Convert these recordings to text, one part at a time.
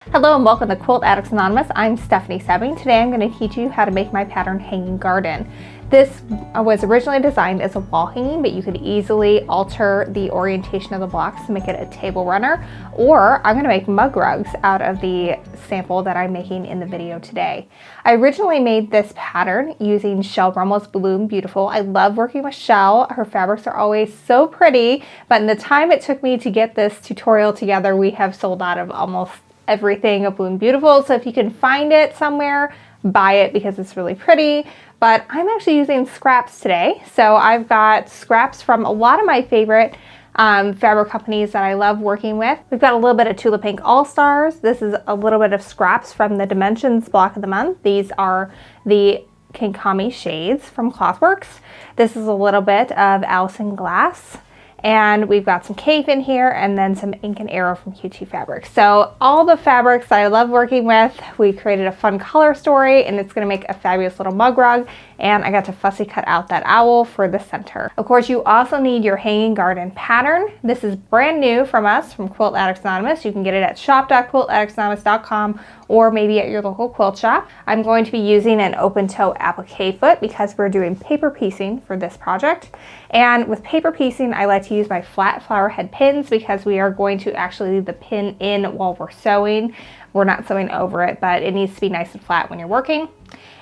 Hello and welcome to Quilt Addicts Anonymous. I'm Stephanie Soebbing. Today I'm going to teach you how to make my pattern hanging garden. This was originally designed as a wall hanging, but you could easily alter the orientation of the blocks to make it a table runner, or I'm going to make mug rugs out of the sample that I'm making in the video today. I originally made this pattern using Shell Rummel's Bloom Beautiful. I love working with Shell. Her fabrics are always so pretty, but in the time it took me to get this tutorial together, we have sold out of almost everything of Bloom Beautiful. So if you can find it somewhere, buy it because it's really pretty. But I'm actually using scraps today. So I've got scraps from a lot of my favorite fabric companies that I love working with. We've got a little bit of Tula Pink All Stars. This is a little bit of scraps from the Dimensions block of the month. These are the Kinkami shades from Clothworks. This is a little bit of Allison Glass. And we've got some Cave in here and then some Ink and Arrow from Q2 Fabrics. So all the fabrics that I love working with, we created a fun color story and it's gonna make a fabulous little mug rug. And I got to fussy cut out that owl for the center. Of course, you also need your hanging garden pattern. This is brand new from us, from Quilt Addicts Anonymous. You can get it at shop.quiltaddictsanonymous.com or maybe at your local quilt shop. I'm going to be using an open toe applique foot because we're doing paper piecing for this project. And with paper piecing, I like to use my flat flower head pins because we are going to actually leave the pin in while we're sewing. We're not sewing over it, but it needs to be nice and flat when you're working.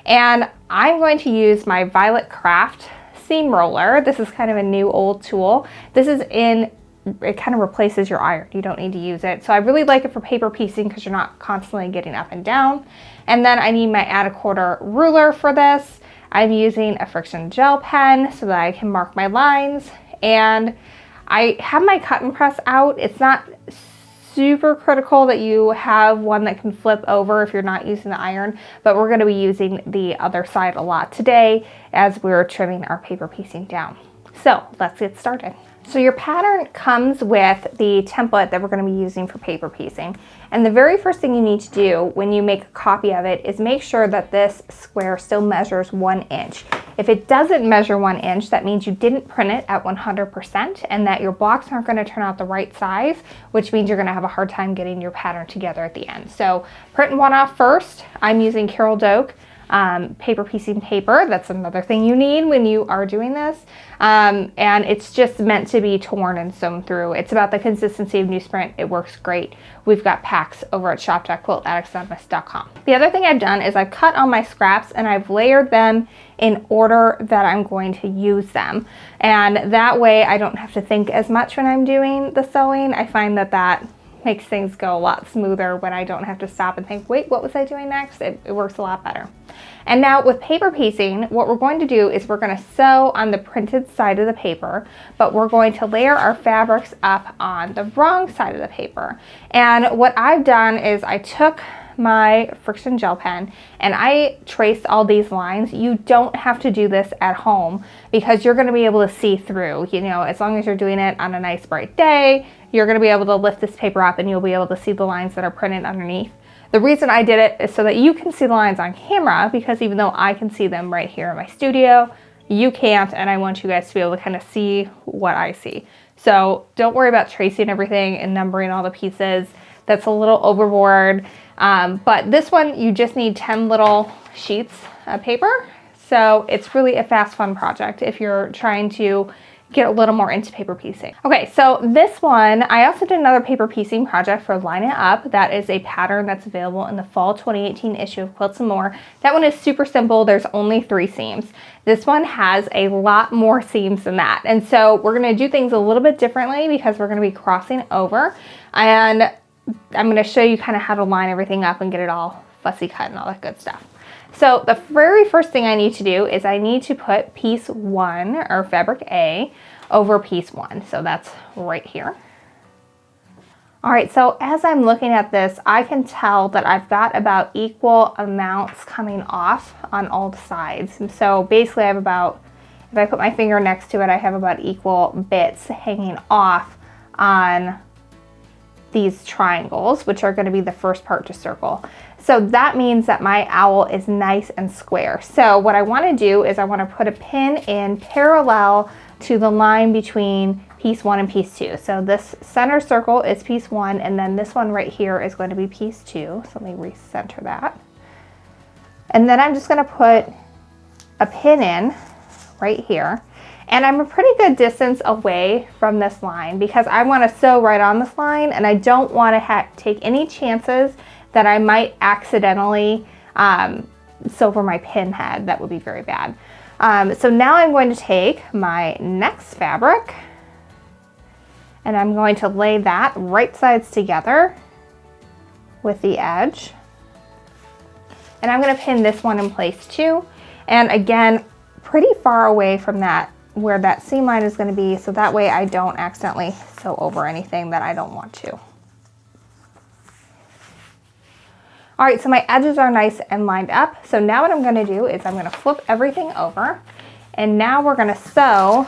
And I'm going to use my Violet Craft seam roller. This is kind of a new old tool. This is it kind of replaces your iron. You don't need to use it. So I really like it for paper piecing because you're not constantly getting up and down. And then I need my add a quarter ruler for this. I'm using a friction gel pen so that I can mark my lines. And I have my cut and press out. It's not super critical that you have one that can flip over if you're not using the iron, but we're going to be using the other side a lot today as we're trimming our paper piecing down. So let's get started. So your pattern comes with the template that we're going to be using for paper piecing. And the very first thing you need to do when you make a copy of it is make sure that this square still measures 1 inch. If it doesn't measure 1 inch, that means you didn't print it at 100% and that your blocks aren't going to turn out the right size, which means you're going to have a hard time getting your pattern together at the end. So print one off first. I'm using Carol Doak paper piecing paper. That's another thing you need when you are doing this. And it's just meant to be torn and sewn through. It's about the consistency of newsprint. It works great. We've got packs over at shop.quiltaddictsanonymous.com. The other thing I've done is I've cut all my scraps and I've layered them in order that I'm going to use them. And that way I don't have to think as much when I'm doing the sewing. I find that makes things go a lot smoother when I don't have to stop and think, wait, what was I doing next? It works a lot better. And now with paper piecing, what we're going to do is we're going to sew on the printed side of the paper, but we're going to layer our fabrics up on the wrong side of the paper. And what I've done is I took my friction gel pen and I traced all these lines. You don't have to do this at home because you're going to be able to see through, you know, as long as you're doing it on a nice bright day, you're going to be able to lift this paper up and you'll be able to see the lines that are printed underneath. The reason I did it is so that you can see the lines on camera, because even though I can see them right here in my studio, you can't, and I want you guys to be able to kind of see what I see. So don't worry about tracing everything and numbering all the pieces. That's a little overboard. But this one, you just need 10 little sheets of paper. So it's really a fast, fun project if you're trying to get a little more into paper piecing. Okay, so this one, I also did another paper piecing project for Line It Up. That is a pattern that's available in the fall 2018 issue of Quilts and More. That one is super simple. There's only 3 seams. This one has a lot more seams than that. And so we're gonna do things a little bit differently because we're gonna be crossing over. And I'm gonna show you kind of how to line everything up and get it all fussy cut and all that good stuff. So the very first thing I need to do is I need to put piece 1 or fabric A over piece 1. So that's right here. All right, so as I'm looking at this, I can tell that I've got about equal amounts coming off on all the sides. And so basically I have about, if I put my finger next to it, I have about equal bits hanging off on these triangles, which are going to be the first part to circle. So that means that my owl is nice and square. So what I want to do is I want to put a pin in parallel to the line between piece 1 and piece 2. So this center circle is piece 1, and then this one right here is going to be piece 2. So let me recenter that. And then I'm just going to put a pin in right here. And I'm a pretty good distance away from this line because I want to sew right on this line, and I don't want to take any chances that I might accidentally sew over my pin head. That would be very bad. So now I'm going to take my next fabric and I'm going to lay that right sides together with the edge. And I'm going to pin this one in place too. And again, pretty far away from that, where that seam line is going to be, so that way I don't accidentally sew over anything that I don't want to. All right, so my edges are nice and lined up. So now what I'm going to do is I'm going to flip everything over, and now we're going to sew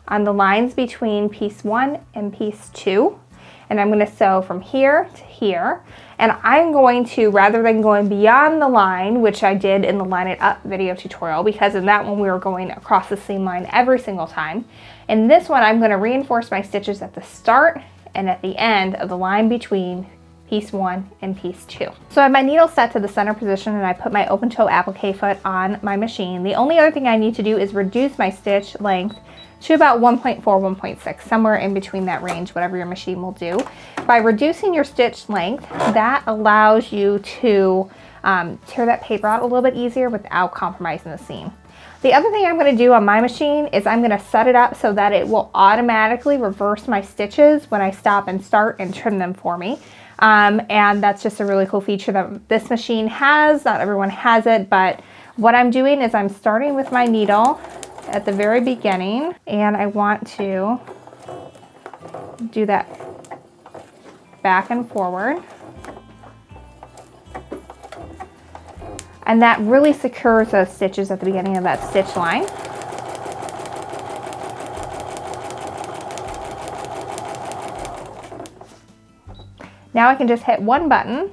on the lines between piece 1 and piece 2. And I'm going to sew from here to here. And I'm going to, rather than going beyond the line, which I did in the Line It Up video tutorial, because in that one we were going across the seam line every single time. In this one, I'm going to reinforce my stitches at the start and at the end of the line between piece 1 and piece 2. So I have my needle set to the center position, and I put my open toe applique foot on my machine. The only other thing I need to do is reduce my stitch length to about 1.4, 1.6, somewhere in between that range, whatever your machine will do. By reducing your stitch length, that allows you to tear that paper out a little bit easier without compromising the seam. The other thing I'm going to do on my machine is I'm going to set it up so that it will automatically reverse my stitches when I stop and start and trim them for me. And that's just a really cool feature that this machine has. Not everyone has it, but what I'm doing is I'm starting with my needle at the very beginning, and I want to do that back and forward. And that really secures those stitches at the beginning of that stitch line. Now I can just hit one button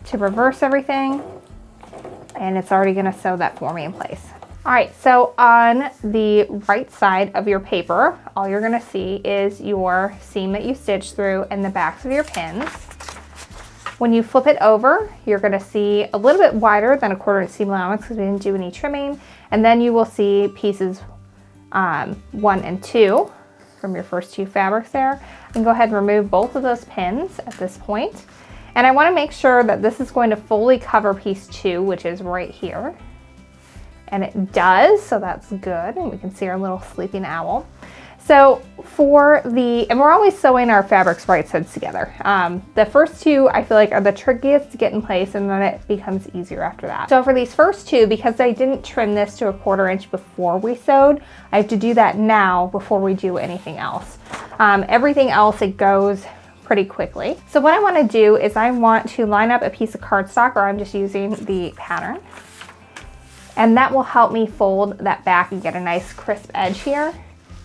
to reverse everything, and it's already going to sew that for me in place. All right, so on the right side of your paper, all you're going to see is your seam that you stitched through and the backs of your pins. When you flip it over, you're going to see a little bit wider than a 1/4 inch seam allowance because we didn't do any trimming, and then you will see pieces 1 and 2 from your first 2 fabrics there. And go ahead and remove both of those pins at this point. And I want to make sure that this is going to fully cover piece 2, which is right here. And it does, so that's good. And we can see our little sleeping owl. So and we're always sewing our fabrics right sides together. The first 2 I feel like are the trickiest to get in place, and then it becomes easier after that. So for these first 2, because I didn't trim this to a 1/4 inch before we sewed, I have to do that now before we do anything else. Everything else, it goes pretty quickly. So what I want to do is I want to line up a piece of cardstock, or I'm just using the pattern. And that will help me fold that back and get a nice crisp edge here.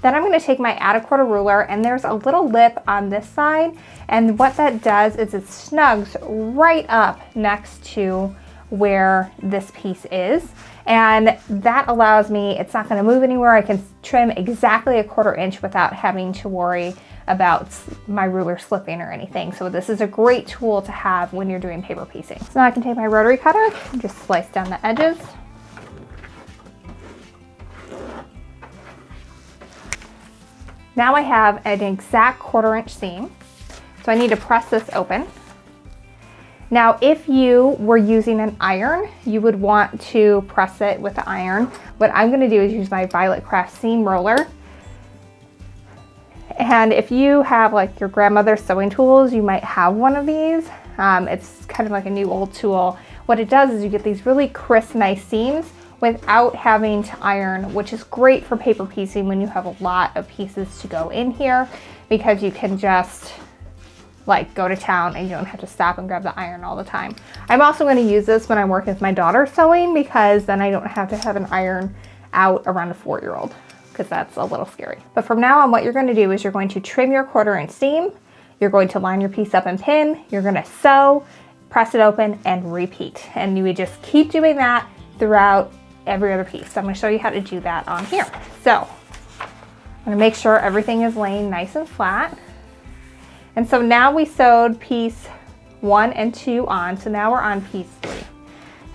Then I'm going to take my add a 1/4 ruler, and there's a little lip on this side, and what that does is it snugs right up next to where this piece is, and that allows me, it's not going to move anywhere. I can trim exactly a 1/4 inch without having to worry about my ruler slipping or anything. So this is a great tool to have when you're doing paper piecing. So now I can take my rotary cutter and just slice down the edges. Now I have an exact 1/4 inch seam, so I need to press this open. Now, if you were using an iron, you would want to press it with the iron. What I'm going to do is use my Violet Craft seam roller. And if you have like your grandmother's sewing tools, you might have one of these. It's kind of like a new old tool. What it does is you get these really crisp, nice seams without having to iron, which is great for paper piecing when you have a lot of pieces to go in here, because you can just like go to town and you don't have to stop and grab the iron all the time. I'm also going to use this when I'm working with my daughter sewing, because then I don't have to have an iron out around a 4-year-old, because that's a little scary. But from now on, what you're going to do is you're going to trim your 1/4 inch seam, you're going to line your piece up and pin, you're going to sew, press it open, and repeat. And you would just keep doing that throughout every other piece. So I'm going to show you how to do that on here. So gonna make sure everything is laying nice and flat. And so now we sewed piece 1 and 2 on, so now we're on piece 3.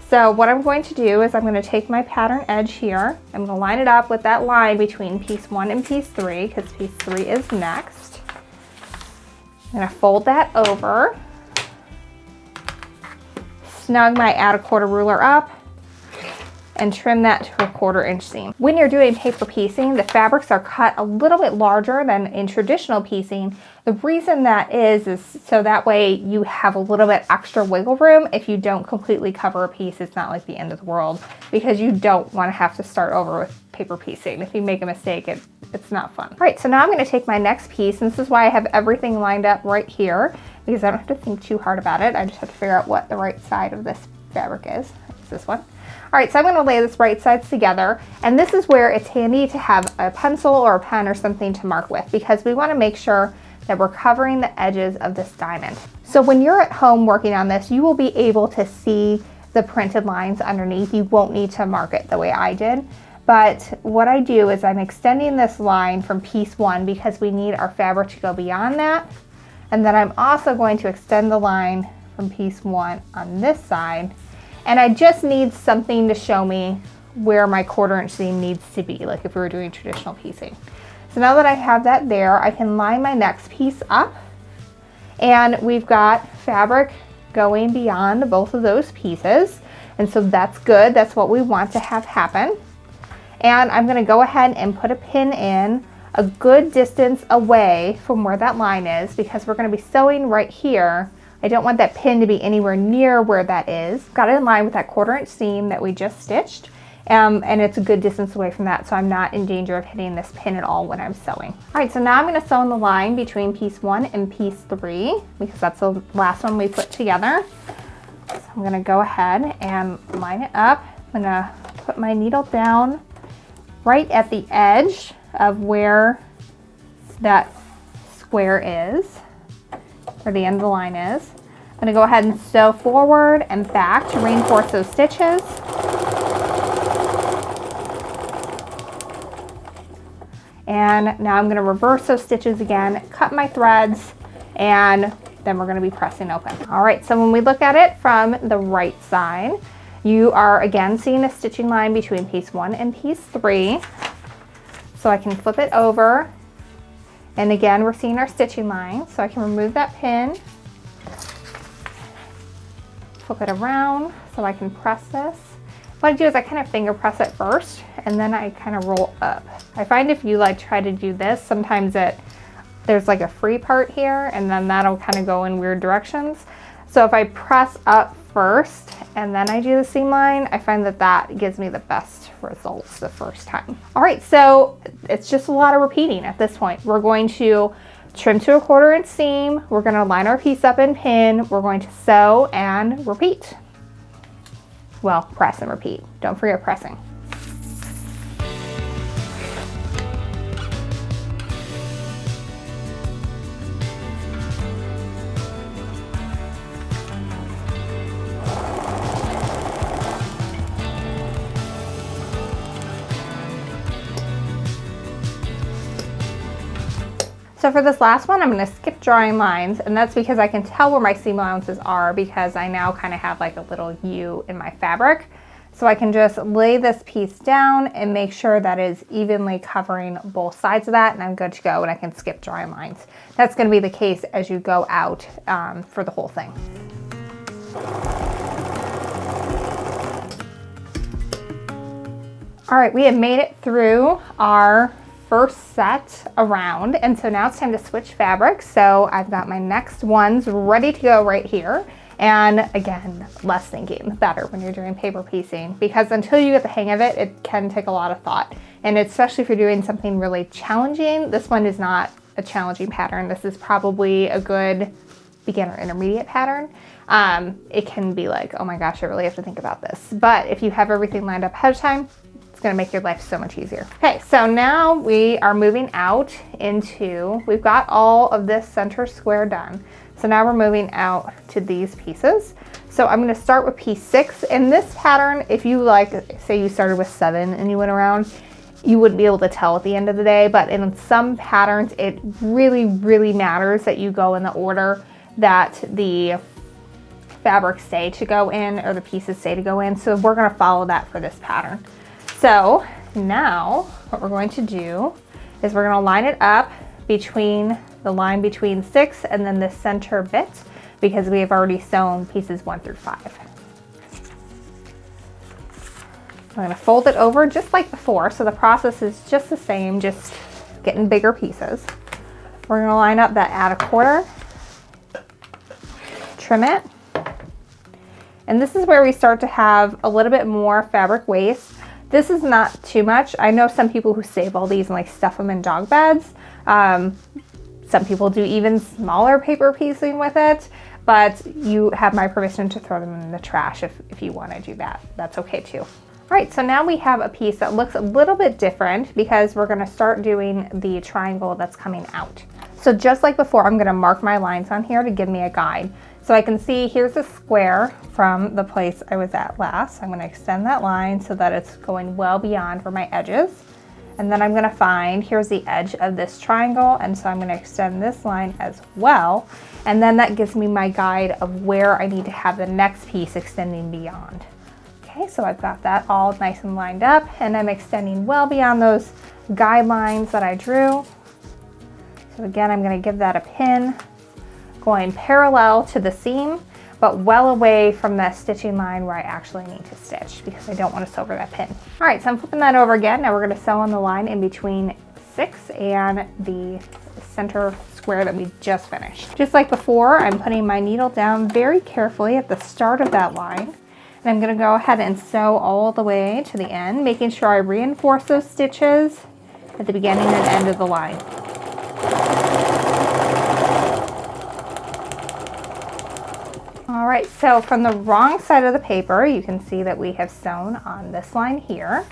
So what I'm going to do is I'm going to take my pattern edge here, I'm going to line it up with that line between piece 1 and piece 3, because piece 3 is next. I'm going to fold that over, snug my add a quarter ruler up, and trim that to a 1/4 inch seam. When you're doing paper piecing, the fabrics are cut a little bit larger than in traditional piecing. The reason that is so that way you have a little bit extra wiggle room. If you don't completely cover a piece, it's not like the end of the world, because you don't want to have to start over with paper piecing. If you make a mistake, it's not fun. All right, so now I'm going to take my next piece, and this is why I have everything lined up right here, because I don't have to think too hard about it. I just have to figure out what the right side of this fabric is. It's this one. All right, so I'm going to lay this right sides together, and this is where it's handy to have a pencil or a pen or something to mark with, because we want to make sure that we're covering the edges of this diamond. So when you're at home working on this, you will be able to see the printed lines underneath. You won't need to mark it the way I did. But what I do is I'm extending this line from piece 1 because we need our fabric to go beyond that. And then I'm also going to extend the line from piece 1 on this side. And I just need something to show me where my 1/4 inch seam needs to be, like if we were doing traditional piecing. So now that I have that there, I can line my next piece up, and we've got fabric going beyond both of those pieces. And so that's good. That's what we want to have happen. And I'm going to go ahead and put a pin in a good distance away from where that line is, because we're going to be sewing right here. I don't want that pin to be anywhere near where that is. Got it in line with that 1/4 inch seam that we just stitched. And it's a good distance away from that, so I'm not in danger of hitting this pin at all when I'm sewing. All right, so now I'm going to sew in the line between piece 1 and piece 3, because that's the last one we put together. So I'm going to go ahead and line it up. I'm going to put my needle down right at the edge of where that square is, where the end of the line is. I'm going to go ahead and sew forward and back to reinforce those stitches. And now I'm going to reverse those stitches again, cut my threads, and then we're going to be pressing open. All right, so when we look at it from the right side, you are again seeing a stitching line between piece 1 and piece 3. So I can flip it over, and again we're seeing our stitching line, so I can remove that pin, flip it around so I can press this. What I do is I kind of finger press it first, and then I kind of roll up. I find if you like try to do this, sometimes there's like a free part here, and then that'll kind of go in weird directions. So if I press up first and then I do the seam line, I find that that gives me the best results the first time. All right, so it's just a lot of repeating at this point. We're going to trim to a 1/4 inch seam. We're going to line our piece up and pin. We're going to sew and repeat. Well, press and repeat. Don't forget pressing. So for this last one, I'm going to skip drawing lines, and that's because I can tell where my seam allowances are, because I now kind of have like a little U in my fabric. So I can just lay this piece down and make sure that is evenly covering both sides of that, and I'm good to go, and I can skip drawing lines. That's going to be the case as you go out for the whole thing. All right, we have made it through our first set around, and so now it's time to switch fabrics. So I've got my next ones ready to go right here. And again, less thinking, the better when you're doing paper piecing, because until you get the hang of it, it can take a lot of thought. And especially if you're doing something really challenging, this one is not a challenging pattern. This is probably a good beginner intermediate pattern. It can be like, oh my gosh, I really have to think about this. But if you have everything lined up ahead of time, going to make your life so much easier. Okay, so now we are moving out into, we've got all of this center square done. So now we're moving out to these pieces. So I'm going to start with piece 6. In this pattern, if you like, say you started with 7 and you went around, you wouldn't be able to tell at the end of the day, but in some patterns, it really, really matters that you go in the order that the fabrics say to go in, or the pieces say to go in. So we're gonna follow that for this pattern. So now what we're going to do is we're gonna line it up between the line between 6 and then the center bit, because we have already sewn pieces 1 through 5. I'm going to fold it over just like before, so the process is just the same, just getting bigger pieces. We're going to line up that add 1/4, trim it, and this is where we start to have a little bit more fabric waste. This is not too much. I know some people who save all these and like stuff them in dog beds. Some people do even smaller paper piecing with it, but you have my permission to throw them in the trash if you want to do that. That's okay too. All right, so now we have a piece that looks a little bit different because we're going to start doing the triangle that's coming out. So just like before, I'm going to mark my lines on here to give me a guide. So I can see here's a square from the place I was at last. I'm going to extend that line so that it's going well beyond where my edges. And then I'm going to find, here's the edge of this triangle, and so I'm going to extend this line as well. And then that gives me my guide of where I need to have the next piece extending beyond. Okay, so I've got that all nice and lined up, and I'm extending well beyond those guidelines that I drew. So again, I'm going to give that a pin, going parallel to the seam, but well away from that stitching line where I actually need to stitch, because I don't want to sew over that pin. All right, so I'm flipping that over again. Now we're going to sew on the line in between 6 and the center square that we just finished. Just like before, I'm putting my needle down very carefully at the start of that line. And I'm going to go ahead and sew all the way to the end, making sure I reinforce those stitches at the beginning and end of the line. All right, so from the wrong side of the paper, you can see that we have sewn on this line here.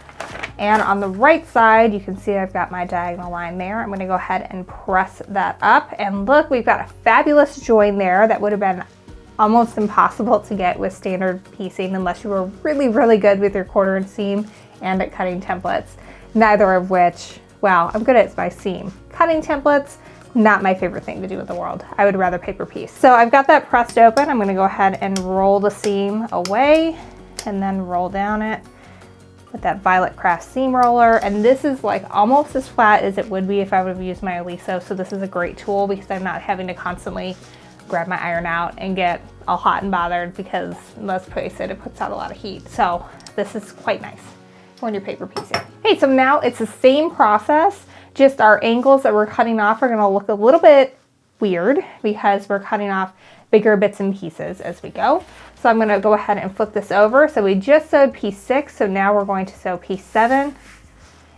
And on the right side, you can see I've got my diagonal line there. I'm going to go ahead and press that up. And look, we've got a fabulous join there that would have been almost impossible to get with standard piecing unless you were really, really good with your quarter and seam and at cutting templates. Neither of which, well, I'm good at my seam. Cutting templates, not my favorite thing to do in the world. I would rather paper piece. So I've got that pressed open. I'm going to go ahead and roll the seam away and then roll down it with that Violet Craft seam roller. And this is like almost as flat as it would be if I would have used my Aliso. So this is a great tool because I'm not having to constantly grab my iron out and get all hot and bothered, because let's face it, it puts out a lot of heat. So this is quite nice when you're paper piecing. Okay, so now it's the same process, just our angles that we're cutting off are going to look a little bit weird because we're cutting off bigger bits and pieces as we go. So I'm going to go ahead and flip this over. So we just sewed piece 6, so now we're going to sew piece 7,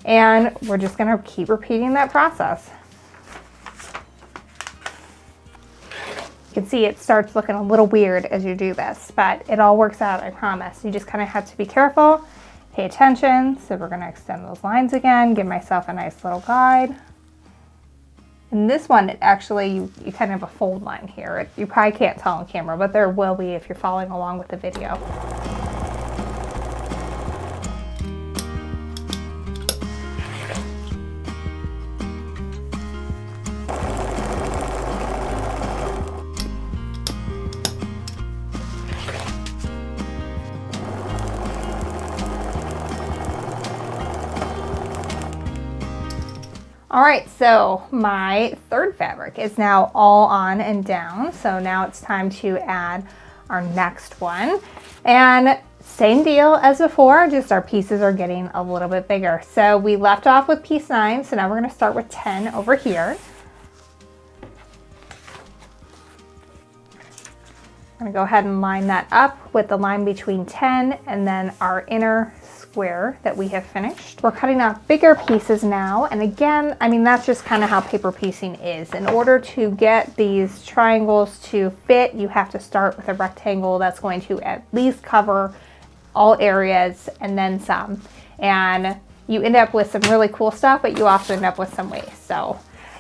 and we're just going to keep repeating that process. You can see it starts looking a little weird as you do this, but it all works out, I promise. You just kind of have to be careful, pay attention. So we're going to extend those lines again, give myself a nice little guide. And this one, it actually, you kind of have a fold line here. You probably can't tell on camera, but there will be if you're following along with the video. All right, so my third fabric is now all on and down. So now it's time to add our next one. And same deal as before, just our pieces are getting a little bit bigger. So we left off with piece 9, so now we're gonna start with 10 over here. I'm gonna go ahead and line that up with the line between 10 and then our inner square that we have finished. We're cutting off bigger pieces now, and again, I mean, that's just kind of how paper piecing is. In order to get these triangles to fit, you have to start with a rectangle that's going to at least cover all areas and then some. And you end up with some really cool stuff, but you also end up with some waste. So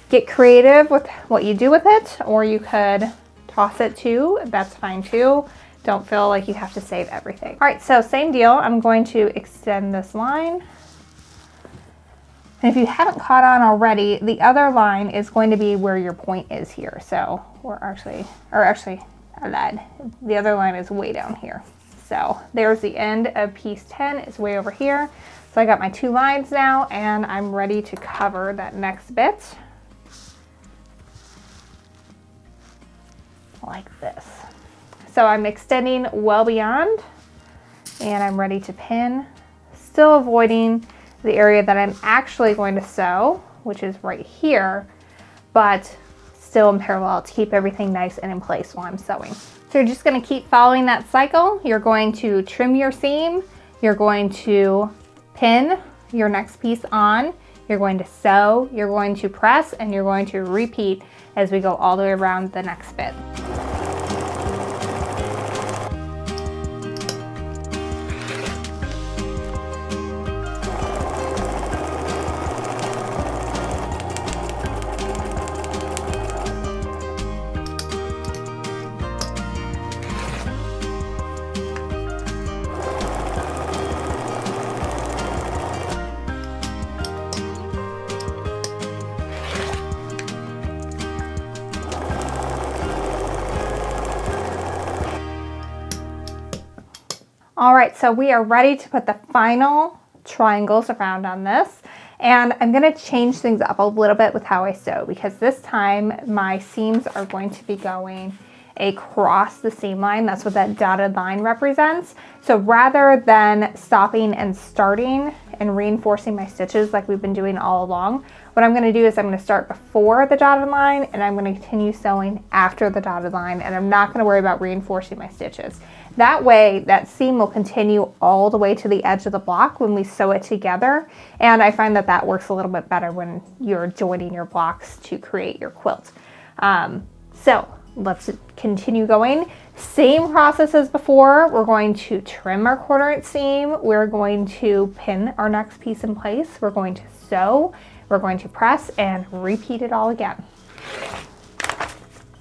get creative with what you do with it, or you could toss it too. That's fine too. Don't feel like you have to save everything. All right, so same deal. I'm going to extend this line And if you haven't caught on already, the other line is going to be where your point is here. So we're actually, I lied. The other line is way down here. So there's the end of piece 10, it's way over here. So I got my 2 lines now, and I'm ready to cover that next bit. Like this. So I'm extending well beyond, and I'm ready to pin, still avoiding the area that I'm actually going to sew, which is right here, but still in parallel to keep everything nice and in place while I'm sewing. So you're just going to keep following that cycle. You're going to trim your seam, you're going to pin your next piece on, you're going to sew, you're going to press, and you're going to repeat as we go all the way around the next bit. All right, so we are ready to put the final triangles around on this. And I'm gonna change things up a little bit with how I sew, because this time my seams are going to be going across the seam line. That's what that dotted line represents. So rather than stopping and starting and reinforcing my stitches like we've been doing all along, what I'm gonna do is I'm gonna start before the dotted line, and I'm gonna continue sewing after the dotted line, and I'm not gonna worry about reinforcing my stitches. That way, that seam will continue all the way to the edge of the block when we sew it together. And I find that that works a little bit better when you're joining your blocks to create your quilt. So let's continue going. Same process as before. We're going to trim our 1/4 inch seam. We're going to pin our next piece in place. We're going to sew. We're going to press and repeat it all again.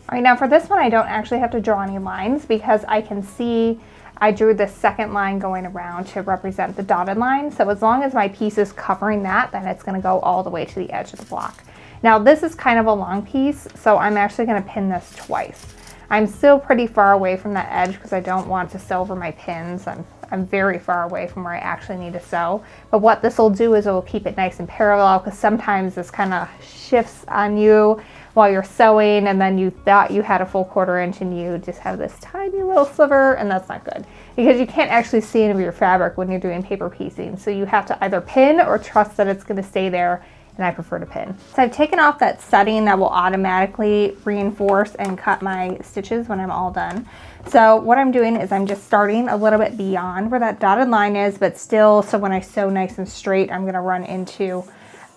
All right, now for this one, I don't actually have to draw any lines because I can see I drew the second line going around to represent the dotted line. So as long as my piece is covering that, then it's gonna go all the way to the edge of the block. Now this is kind of a long piece, so I'm actually gonna pin this twice. I'm still pretty far away from that edge because I don't want to sew over my pins. I'm very far away from where I actually need to sew. But what this will do is it will keep it nice and parallel, because sometimes this kind of shifts on you while you're sewing, and then you thought you had a full 1/4 inch and you just have this tiny little sliver, and that's not good because you can't actually see any of your fabric when you're doing paper piecing. So you have to either pin or trust that it's going to stay there, and I prefer to pin. So I've taken off that setting that will automatically reinforce and cut my stitches when I'm all done. So what I'm doing is I'm just starting a little bit beyond where that dotted line is, but still, so when I sew nice and straight, I'm going to run into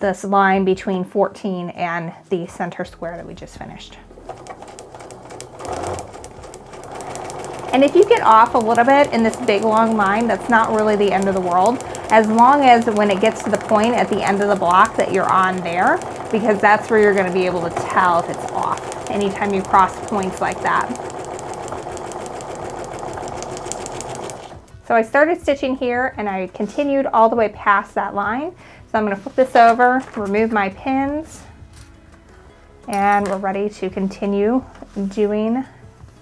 this line between 14 and the center square that we just finished. And if you get off a little bit in this big long line, that's not really the end of the world, as long as when it gets to the point at the end of the block that you're on there, because that's where you're going to be able to tell if it's off anytime you cross points like that. So I started stitching here and I continued all the way past that line. So I'm going to flip this over, remove my pins, and we're ready to continue doing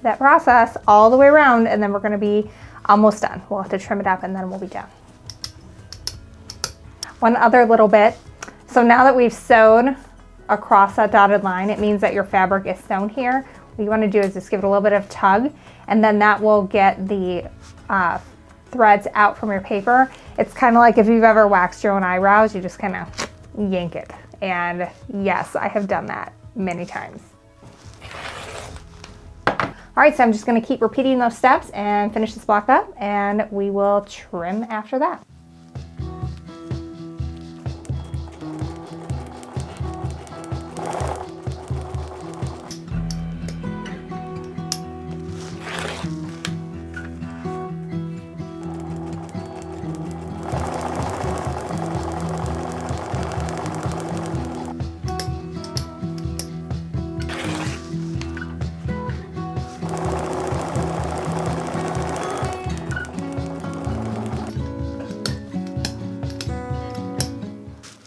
that process all the way around, and then we're going to be almost done. We'll have to trim it up and then we'll be done. One other little bit. So now that we've sewed across that dotted line, it means that your fabric is sewn here. What you want to do is just give it a little bit of tug, and then that will get the threads out from your paper. It's kind of like if you've ever waxed your own eyebrows, you just kind of yank it. And yes, I have done that many times. All right, so I'm just going to keep repeating those steps and finish this block up, and we will trim after that.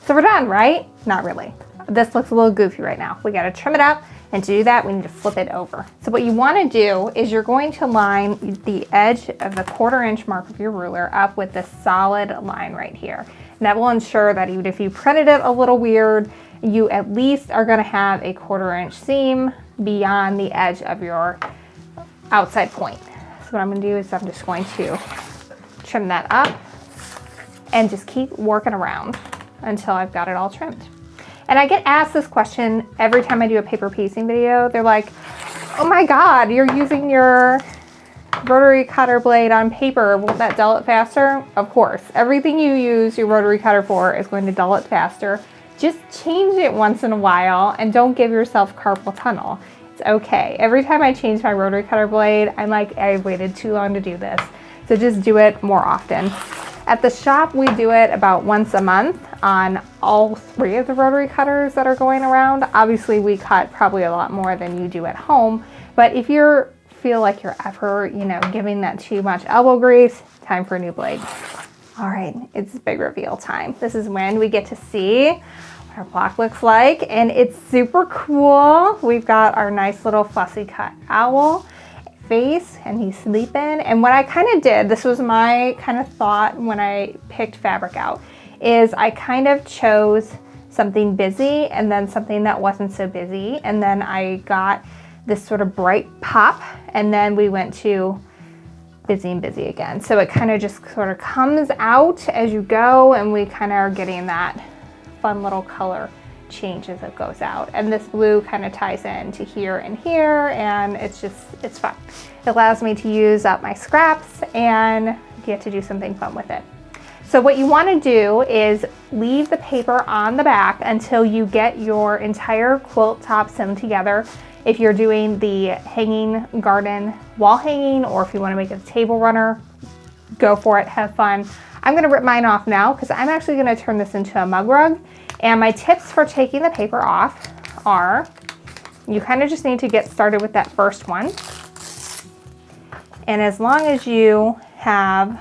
So we're done, right? Not really. This looks a little goofy right now. We gotta trim it up, and to do that, we need to flip it over. So what you wanna do is you're going to line the edge of the 1/4 inch mark of your ruler up with this solid line right here. And that will ensure that even if you printed it a little weird, you at least are gonna have a 1/4 inch seam beyond the edge of your outside point. So what I'm gonna do is I'm just going to trim that up and just keep working around until I've got it all trimmed. And I get asked this question every time I do a paper piecing video. They're like, oh my God, you're using your rotary cutter blade on paper. Won't that dull it faster? Of course. Everything you use your rotary cutter for is going to dull it faster. Just change it once in a while and don't give yourself carpal tunnel. It's okay. Every time I change my rotary cutter blade, I'm like, I waited too long to do this. So just do it more often. At the shop, we do it about once a month on all 3 of the rotary cutters that are going around. Obviously, we cut probably a lot more than you do at home, but if you feel like you're ever, giving that too much elbow grease, time for a new blade. All right, it's big reveal time. This is when we get to see what our block looks like, and it's super cool. We've got our nice little fussy cut owl face, and he's sleeping. And what I kind of did, this was my kind of thought when I picked fabric out, is I kind of chose something busy and then something that wasn't so busy, and then I got this sort of bright pop, and then we went to busy and busy again. So it kind of just sort of comes out as you go, and we kind of are getting that fun little color change as it goes out. And this blue kind of ties in to here and here, and it's fun. It allows me to use up my scraps and get to do something fun with it. So what you want to do is leave the paper on the back until you get your entire quilt top sewn together. If you're doing the hanging garden wall hanging, or if you want to make it a table runner, go for it, have fun. I'm going to rip mine off now because I'm actually going to turn this into a mug rug. And my tips for taking the paper off are, you kind of just need to get started with that first one. And as long as you have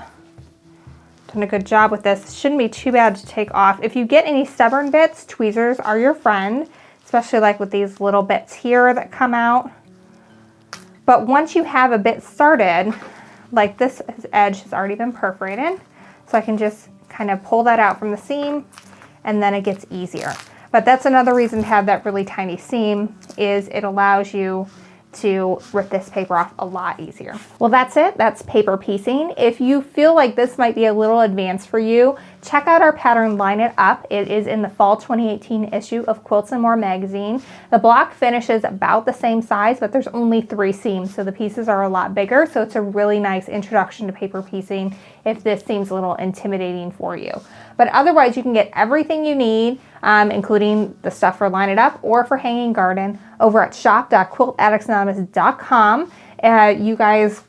done a good job with this, it shouldn't be too bad to take off. If you get any stubborn bits, tweezers are your friend, especially like with these little bits here that come out. But once you have a bit started, like this edge has already been perforated, so I can just kind of pull that out from the seam, and then it gets easier. But that's another reason to have that really tiny seam, is it allows you to rip this paper off a lot easier. Well, that's it. That's paper piecing. If you feel like this might be a little advanced for you, check out our pattern Line It Up. It is in the fall 2018 issue of Quilts and More magazine. The block finishes about the same size, but there's only 3 seams, so the pieces are a lot bigger. So it's a really nice introduction to paper piecing if this seems a little intimidating for you. But otherwise, you can get everything you need, including the stuff for Line It Up or for Hanging Garden, over at shop.quiltaddictsanonymous.com. You guys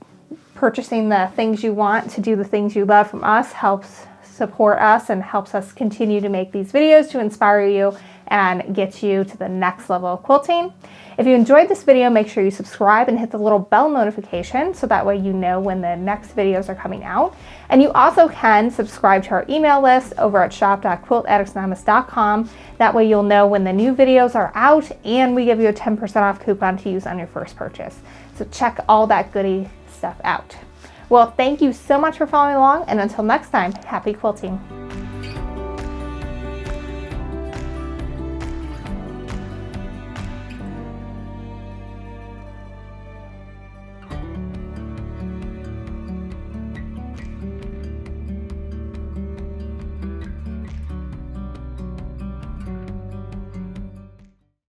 purchasing the things you want to do the things you love from us helps support us and helps us continue to make these videos to inspire you and get you to the next level of quilting. If you enjoyed this video, make sure you subscribe and hit the little bell notification so that way you know when the next videos are coming out. And you also can subscribe to our email list over at shop.quiltaddictsanonymous.com. That way you'll know when the new videos are out, and we give you a 10% off coupon to use on your first purchase. So check all that goody stuff out. Well, thank you so much for following along, and until next time, happy quilting.